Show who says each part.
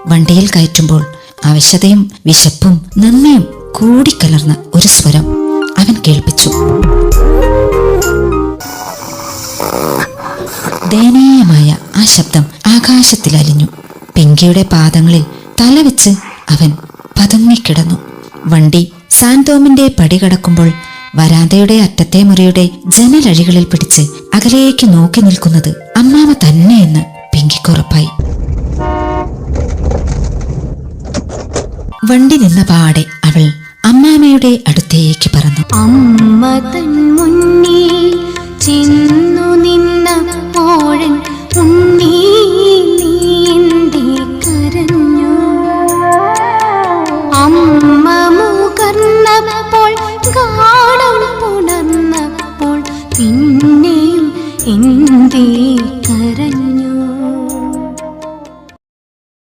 Speaker 1: വണ്ടിയിൽ കയറ്റുമ്പോൾ അവശതയും വിശപ്പും നന്ദിയും കൂടിക്കലർന്ന ഒരു സ്വരം അവൻ കേൾപ്പിച്ചു. ദയനീയമായ ആ ശബ്ദം ആകാശത്തിൽ അലിഞ്ഞു. പിങ്കിയുടെ പാദങ്ങളിൽ തലവെച്ച് അവൻ പതുങ്ങിക്കിടന്നു. വണ്ടി സാൻതോമിന്റെ പടി കടക്കുമ്പോൾ വരാന്തയുടെ അറ്റത്തെ മുറിയുടെ ജനലഴികളിൽ പിടിച്ച് അകലേക്ക് നോക്കി നിൽക്കുന്നത് അമ്മാമ തന്നെയെന്ന് പിങ്കിക്കുറപ്പായി. വണ്ടി നിന്ന പാടെ അവൾ അമ്മാമയുടെ അടുത്തേക്ക് പറന്നു.
Speaker 2: അമ്മ തൻ മുന്നിൽ